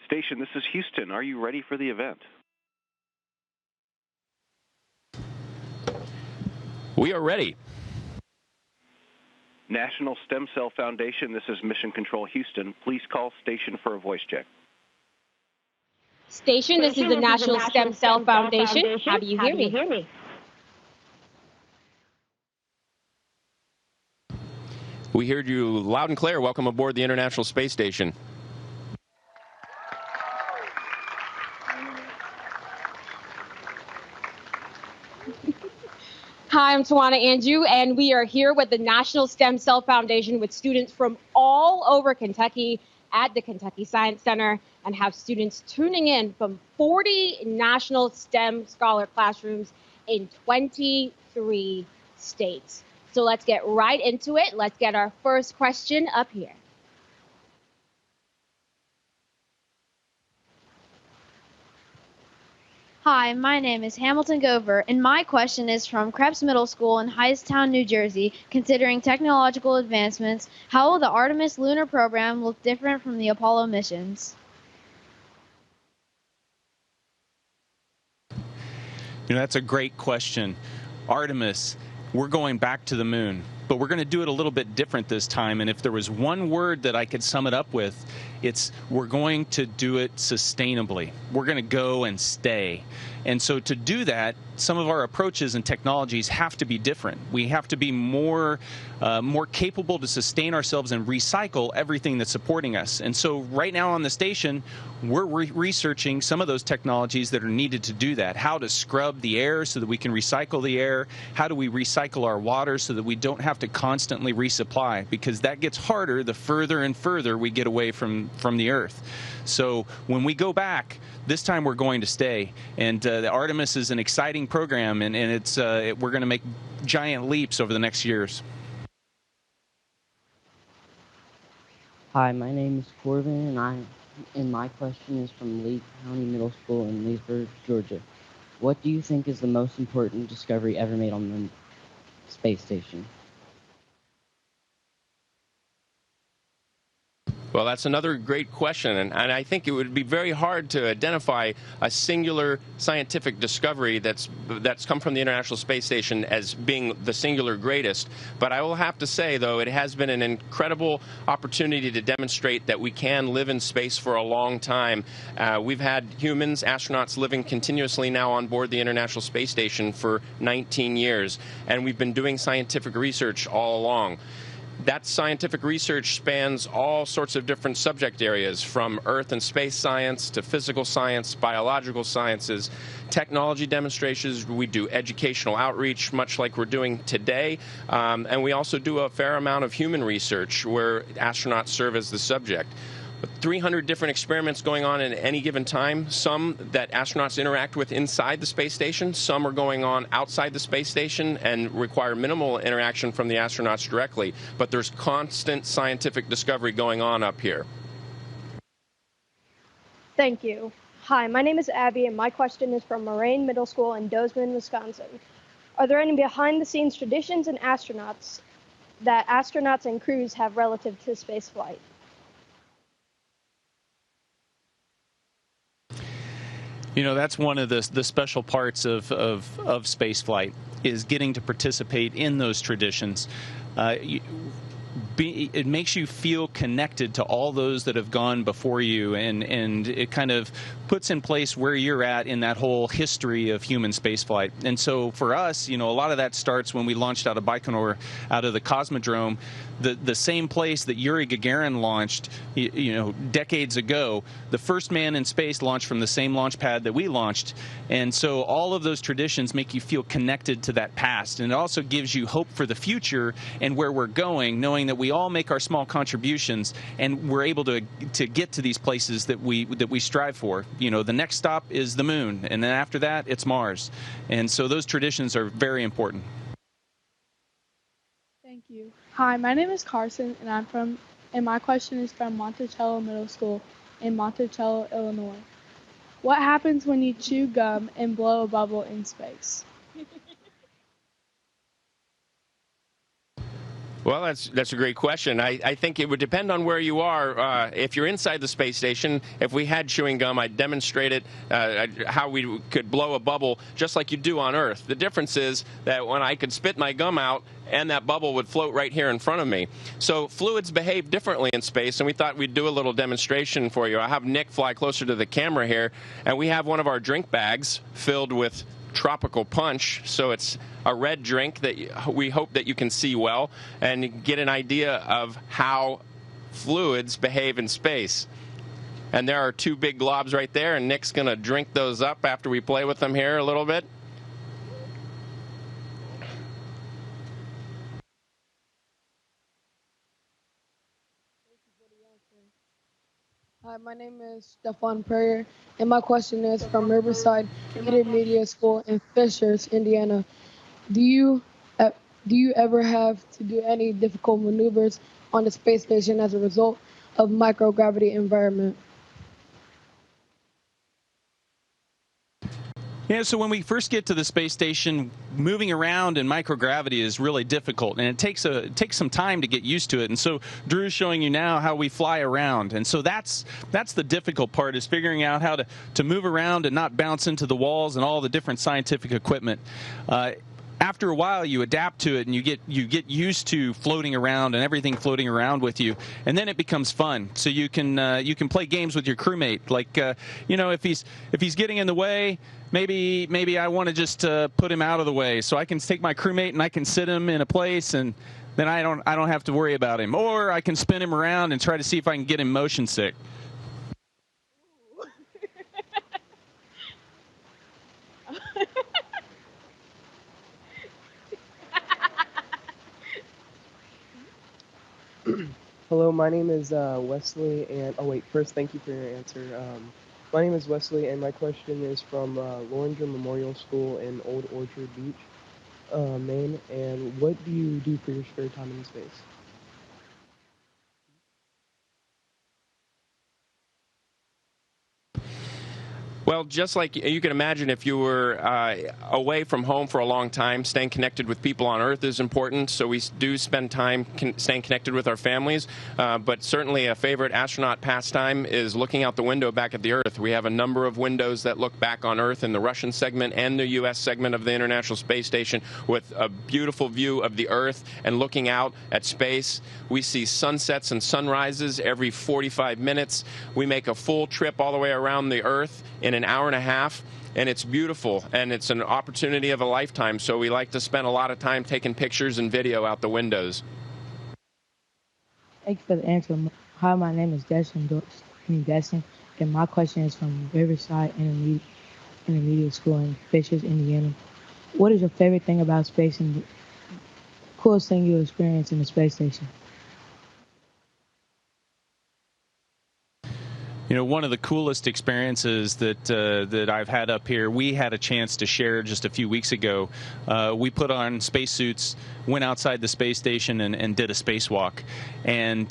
Station, this is Houston. Are you ready for the event? We are ready. National Stem Cell Foundation, this is Mission Control Houston. Please call station for a voice check. Station, this is the National Stem Cell Foundation. How do you hear me? We heard you loud and clear. Welcome aboard the International Space Station. Hi, I'm Tawana Andrew, and we are here with the National Stem Cell Foundation with students from all over Kentucky at the Kentucky Science Center, and have students tuning in from 40 national STEM scholar classrooms in 23 states. So let's get right into it. Let's get our first question up here. Hi, my name is Hamilton Gover, and my question is from Krebs Middle School in Hightstown, New Jersey. Considering technological advancements, how will the Artemis lunar program look different from the Apollo missions? That's a great question. Artemis, we're going back to the moon, but we're going to do it a little bit different this time. And if there was one word that I could sum it up with, it's we're going to do it sustainably. We're going to go and stay. And so to do that, some of our approaches and technologies have to be different. We have to be more capable to sustain ourselves and recycle everything that's supporting us. And so right now on the station, we're researching some of those technologies that are needed to do that. How to scrub the air so that we can recycle the air. How do we recycle our water so that we don't have to constantly resupply? Because that gets harder the further and further we get away from the Earth. So when we go back, this time we're going to stay. And the Artemis is an exciting program, and it's we're going to make giant leaps over the next years. Hi, my name is Corbin, and my question is from Lee County Middle School in Leesburg, Georgia. What do you think is the most important discovery ever made on the space station? Well, that's another great question, and I think it would be very hard to identify a singular scientific discovery that's come from the International Space Station as being the singular greatest. But I will have to say, though, it has been an incredible opportunity to demonstrate that we can live in space for a long time. We've had humans, astronauts, living continuously now on board the International Space Station for 19 years, and we've been doing scientific research all along. That scientific research spans all sorts of different subject areas, from earth and space science to physical science, biological sciences, technology demonstrations. We do educational outreach, much like we're doing today. And we also do a fair amount of human research where astronauts serve as the subject. 300 different experiments going on at any given time, some that astronauts interact with inside the space station, some are going on outside the space station and require minimal interaction from the astronauts directly, but there's constant scientific discovery going on up here. Thank you. Hi, my name is Abby, and my question is from Moraine Middle School in Dozeman, Wisconsin. Are there any behind-the-scenes traditions in astronauts that astronauts and crews have relative to space flight? That's one of the special parts of spaceflight, is getting to participate in those traditions. It makes you feel connected to all those that have gone before you, and it kind of puts in place where you're at in that whole history of human spaceflight. And so for us, a lot of that starts when we launched out of Baikonur, out of the Cosmodrome, the same place that Yuri Gagarin launched, decades ago. The first man in space launched from the same launch pad that we launched. And so all of those traditions make you feel connected to that past. And it also gives you hope for the future and where we're going, knowing that we all make our small contributions and we're able to get to these places that we strive for. The next stop is the moon, and then after that, it's Mars. And so those traditions are very important. Thank you. Hi, my name is Carson, and my question is from Monticello Middle School in Monticello, Illinois. What happens when you chew gum and blow a bubble in space? Well, that's a great question. I think it would depend on where you are. If you're inside the space station, if we had chewing gum, I'd demonstrate it, how we could blow a bubble just like you do on Earth. The difference is that when I could spit my gum out, and that bubble would float right here in front of me. So fluids behave differently in space, and we thought we'd do a little demonstration for you. I have Nick fly closer to the camera here, and we have one of our drink bags filled with tropical punch, so it's a red drink that we hope that you can see well and get an idea of how fluids behave in space. And there are two big globs right there, and Nick's going to drink those up after we play with them here a little bit. Hi, my name is Stefan Prayer, and my question is from Riverside Intermediate School in Fishers, Indiana. Do you ever have to do any difficult maneuvers on the space station as a result of microgravity environment? Yeah, so when we first get to the space station, moving around in microgravity is really difficult, and it takes some time to get used to it. And so Drew's showing you now how we fly around, and so that's the difficult part, is figuring out how to move around and not bounce into the walls and all the different scientific equipment. After a while, you adapt to it, and you get used to floating around and everything floating around with you, and then it becomes fun. So you can play games with your crewmate, like if he's getting in the way. Maybe I want to just put him out of the way, so I can take my crewmate and I can sit him in a place, and then I don't have to worry about him. Or I can spin him around and try to see if I can get him motion sick. Hello, my name is Wesley, and first, thank you for your answer. My name is Wesley, and my question is from Loringer Memorial School in Old Orchard Beach, Maine. And what do you do for your spare time in space? Well, just like you can imagine, if you were away from home for a long time, staying connected with people on Earth is important. So we do spend time staying connected with our families. But certainly a favorite astronaut pastime is looking out the window back at the Earth. We have a number of windows that look back on Earth in the Russian segment and the U.S. segment of the International Space Station, with a beautiful view of the Earth and looking out at space. We see sunsets and sunrises every 45 minutes. We make a full trip all the way around the Earth in an hour and a half, and it's beautiful, and it's an opportunity of a lifetime, so we like to spend a lot of time taking pictures and video out the windows. Thanks for the answer. Hi, my name is Destin, and my question is from Riverside Intermediate School in Fishers, Indiana. What is your favorite thing about space and the coolest thing you experienced in the space station? One of the coolest experiences that I've had up here, we had a chance to share just a few weeks ago. We put on spacesuits, went outside the space station, and did a spacewalk. And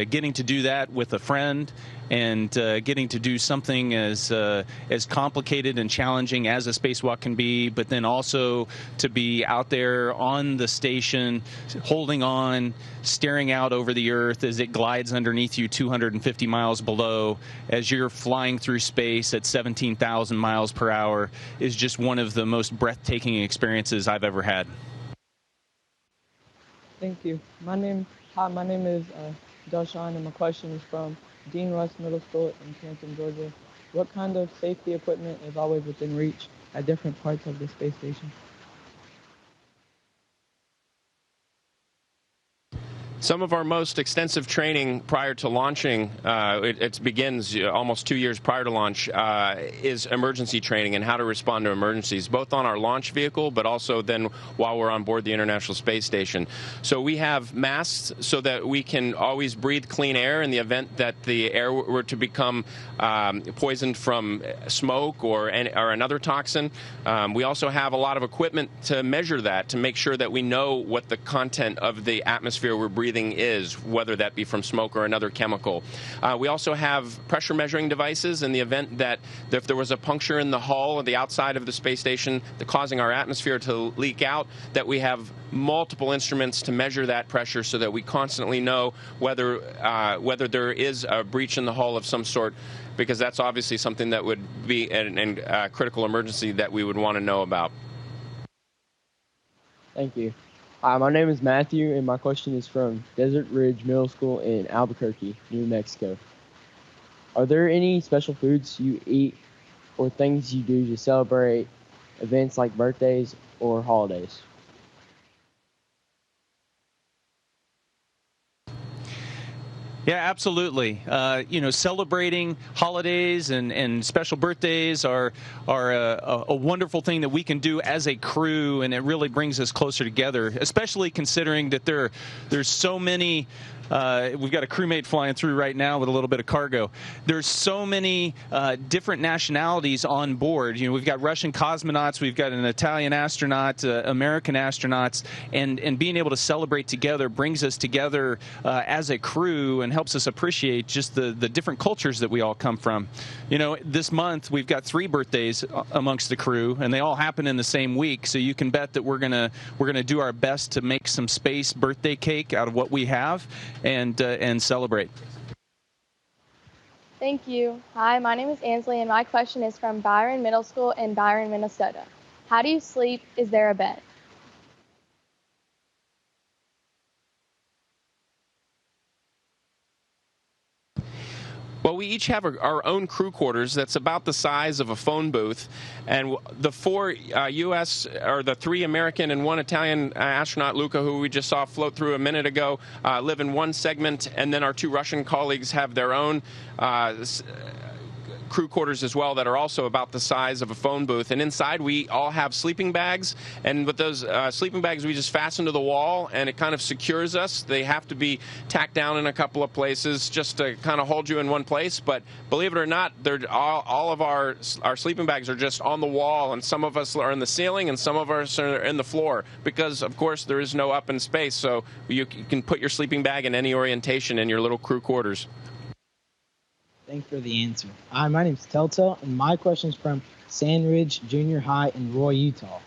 getting to do that with a friend, and getting to do something as complicated and challenging as a spacewalk can be, but then also to be out there on the station, holding on, staring out over the Earth as it glides underneath you 250 miles below, as you're flying through space at 17,000 miles per hour, is just one of the most breathtaking experiences I've ever had. Thank you. My name is Darshan, and my question is from Dean Russ Middle School in Canton, Georgia. What kind of safety equipment is always within reach at different parts of the space station? Some of our most extensive training prior to launching, it begins almost 2 years prior to launch, is emergency training and how to respond to emergencies, both on our launch vehicle, but also then while we're on board the International Space Station. So we have masks so that we can always breathe clean air in the event that the air were to become poisoned from smoke or another toxin. We also have a lot of equipment to measure that, to make sure that we know what the content of the atmosphere we're breathing breathing is, whether that be from smoke or another chemical. We also have pressure measuring devices in the event that if there was a puncture in the hull or the outside of the space station causing our atmosphere to leak out, that we have multiple instruments to measure that pressure so that we constantly know whether there is a breach in the hull of some sort, because that's obviously something that would be a critical emergency that we would want to know about. Thank you. Hi, my name is Matthew, and my question is from Desert Ridge Middle School in Albuquerque, New Mexico. Are there any special foods you eat or things you do to celebrate events like birthdays or holidays? Yeah, absolutely. Celebrating holidays and special birthdays are a wonderful thing that we can do as a crew, and it really brings us closer together, especially considering that there's so many. We've got a crewmate flying through right now with a little bit of cargo. There's so many different nationalities on board. We've got Russian cosmonauts, we've got an Italian astronaut, American astronauts, and being able to celebrate together brings us together as a crew and helps us appreciate just the different cultures that we all come from. This month we've got 3 birthdays amongst the crew, and they all happen in the same week. So you can bet that we're gonna do our best to make some space birthday cake out of what we have and celebrate. Thank you. Hi, my name is Ansley, and my question is from Byron Middle School in Byron, Minnesota. How do you sleep? Is there a bed? Well, we each have our own crew quarters that's about the size of a phone booth, and the 4 U.S. or the 3 American and 1 Italian astronaut, Luca, who we just saw float through a minute ago, live in one segment, and then our 2 Russian colleagues have their own crew quarters as well that are also about the size of a phone booth. And inside we all have sleeping bags, and with those sleeping bags we just fasten to the wall, and it kind of secures us. They have to be tacked down in a couple of places just to kind of hold you in one place, but believe it or not, they're all of our sleeping bags are just on the wall, and some of us are in the ceiling and some of us are in the floor, because of course there is no up in space, so you can put your sleeping bag in any orientation in your little crew quarters. Thanks for the answer. Hi, my name's Telltale, and my question is from Sandridge Junior High in Roy, Utah.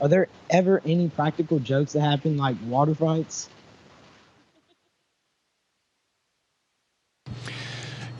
Are there ever any practical jokes that happen, like water fights?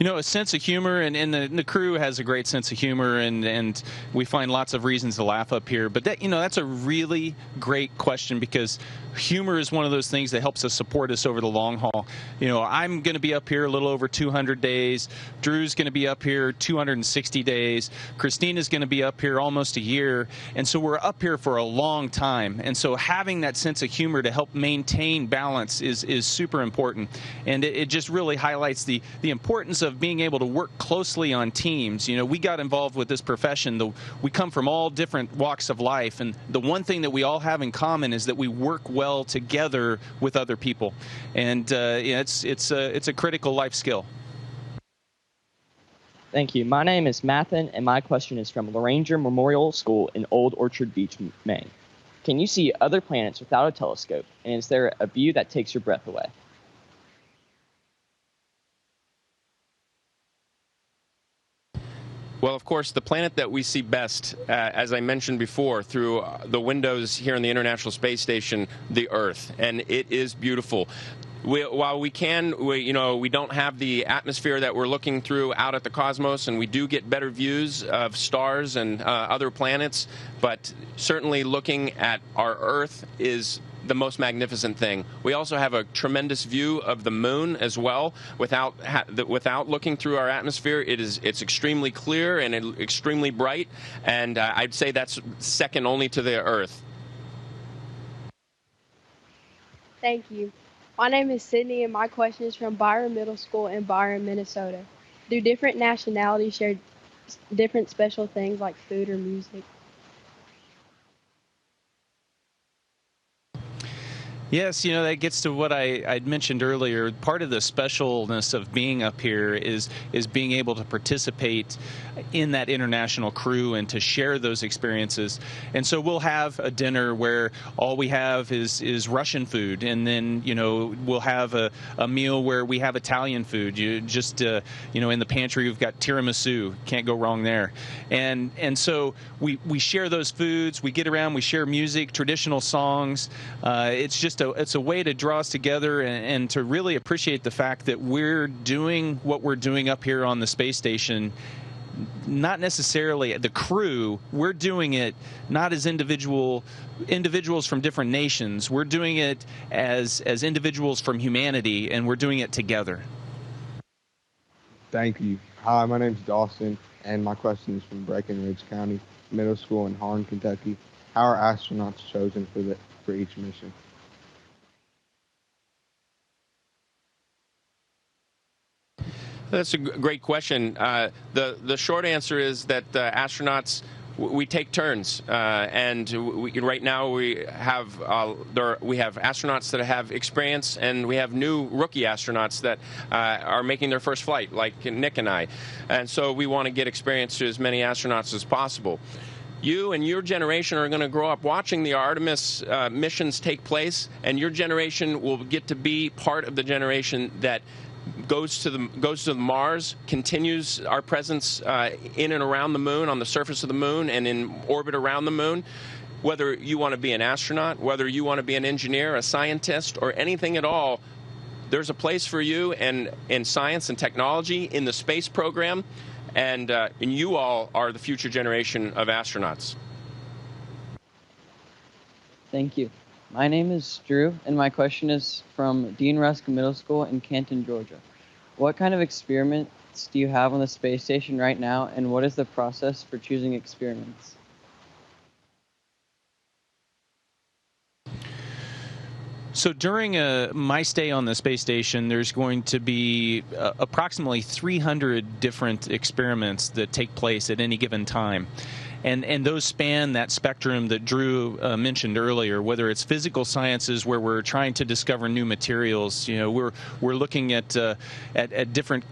A sense of humor, and the crew has a great sense of humor, and we find lots of reasons to laugh up here. But that's a really great question, because humor is one of those things that helps us support us over the long haul. I'm going to be up here a little over 200 days. Drew's going to be up here 260 days. Christina's going to be up here almost a year. And so we're up here for a long time. And so having that sense of humor to help maintain balance is super important. And it just really highlights the importance of being able to work closely on teams. We got involved with this profession. We come from all different walks of life. And the one thing that we all have in common is that we work well together with other people, and it's a critical life skill. Thank you. My name is Mathen, and my question is from Laranger Memorial School in Old Orchard Beach, Maine. Can you see other planets without a telescope, and is there a view that takes your breath away? Well, of course, the planet that we see best, as I mentioned before, through the windows here in the International Space Station, the Earth, and it is beautiful. While we don't have the atmosphere that we're looking through out at the cosmos, and we do get better views of stars and other planets, but certainly looking at our Earth is the most magnificent thing. We also have a tremendous view of the moon as well. Without looking through our atmosphere, it's extremely clear and extremely bright, and I'd say that's second only to the Earth. Thank you. My name is Sydney, and my question is from Byron Middle School in Byron, Minnesota. Do different nationalities share different special things like food or music? Yes, that gets to what I'd mentioned earlier. Part of the specialness of being up here is being able to participate in that international crew and to share those experiences. And so we'll have a dinner where all we have is Russian food, and then we'll have a meal where we have Italian food. In the pantry we've got tiramisu. Can't go wrong there. And so we share those foods. We get around. We share music, traditional songs. It's a way to draw us together and to really appreciate the fact that we're doing what we're doing up here on the space station. Not necessarily the crew. We're doing it not as individuals from different nations. We're doing it as individuals from humanity, and we're doing it together. Thank you. Hi, my name is Dawson, and my question is from Breckenridge County Middle School in Harn, Kentucky. How are astronauts chosen for each mission? That's a great question. The short answer is that astronauts, we take turns, and right now we have astronauts that have experience, and we have new rookie astronauts that are making their first flight, like Nick and I, and so we want to get experience to as many astronauts as possible. You and your generation are going to grow up watching the Artemis missions take place, and your generation will get to be part of the generation that goes to the Mars, continues our presence in and around the moon, on the surface of the moon, and in orbit around the moon. Whether you want to be an astronaut, whether you want to be an engineer, a scientist, or anything at all, there's a place for you in science and technology in the space program, and you all are the future generation of astronauts. Thank you. My name is Drew, and my question is from Dean Rusk Middle School in Canton, Georgia. What kind of experiments do you have on the space station right now, and what is the process for choosing experiments? So during my stay on the space station, there's going to be approximately 300 different experiments that take place at any given time. And those span that spectrum that Drew mentioned earlier, whether it's physical sciences where we're trying to discover new materials. We're looking at different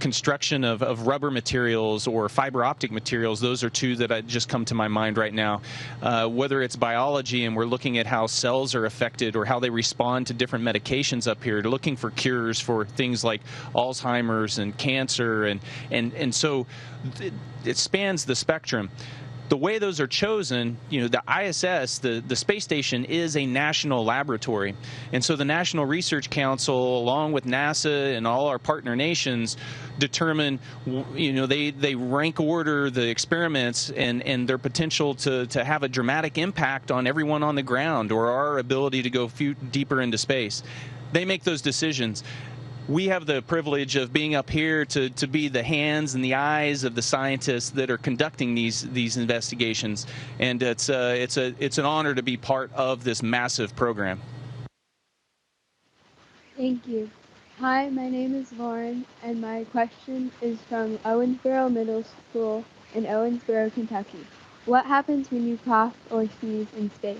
construction of rubber materials or fiber optic materials. Those are two that just come to my mind right now. Whether it's biology and we're looking at how cells are affected or how they respond to different medications up here, looking for cures for things like Alzheimer's and cancer, and so it spans the spectrum. The way those are chosen, the ISS, the space station, is a national laboratory. And so the National Research Council, along with NASA and all our partner nations, determine, they rank order the experiments and their potential to have a dramatic impact on everyone on the ground or our ability to go deeper into space. They make those decisions. We have the privilege of being up here to be the hands and the eyes of the scientists that are conducting these investigations, and it's an honor to be part of this massive program. Thank you. Hi, my name is Lauren, and my question is from Owensboro Middle School in Owensboro, Kentucky. What happens when you cough or sneeze in space?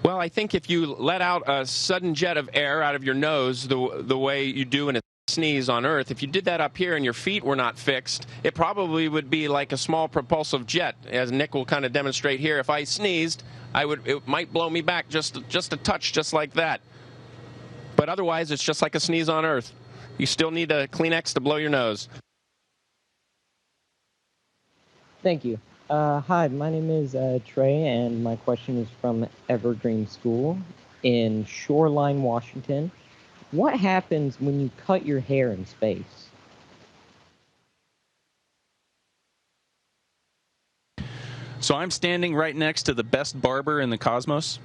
Well, I think if you let out a sudden jet of air out of your nose the way you do in a sneeze on Earth, if you did that up here and your feet were not fixed, it probably would be like a small propulsive jet, as Nick will kind of demonstrate here. If I sneezed, it might blow me back just a touch, just like that. But otherwise, it's just like a sneeze on Earth. You still need a Kleenex to blow your nose. Thank you. Hi, my name is Trey, and my question is from Evergreen School in Shoreline, Washington. What happens when you cut your hair in space? So I'm standing right next to the best barber in the cosmos.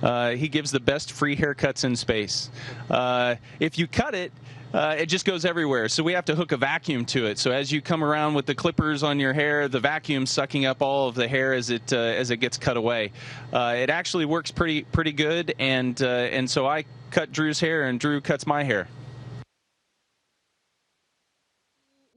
He gives the best free haircuts in space. If you cut it, it just goes everywhere. So we have to hook a vacuum to it. So as you come around with the clippers on your hair, the vacuum's sucking up all of the hair as it gets cut away. It actually works pretty good, and so I cut Drew's hair, and Drew cuts my hair.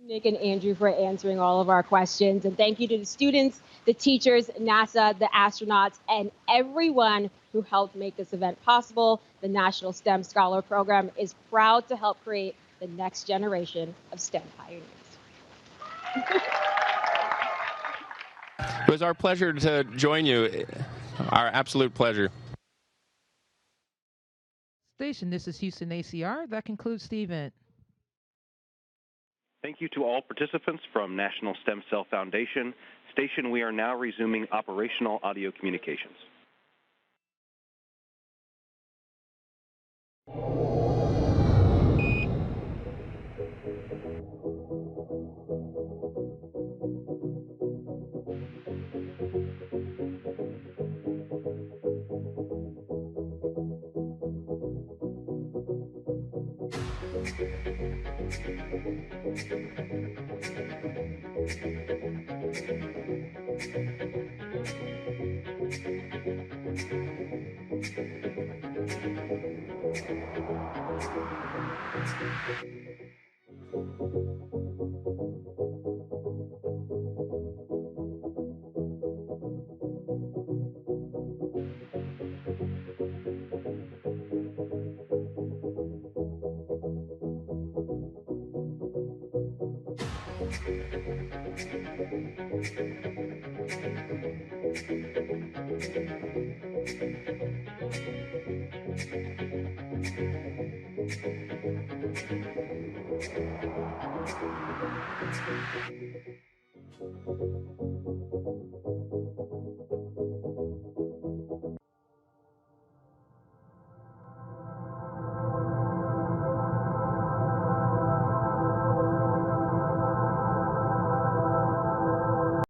Nick and Andrew for answering all of our questions. And thank you to the students, the teachers, NASA, the astronauts, and everyone who helped make this event possible. The National STEM Scholar Program is proud to help create the next generation of STEM pioneers. It was our pleasure to join you. Our absolute pleasure. Station, this is Houston ACR. That concludes the event. Thank you to all participants from National Stem Cell Foundation. Station, we are now resuming operational audio communications.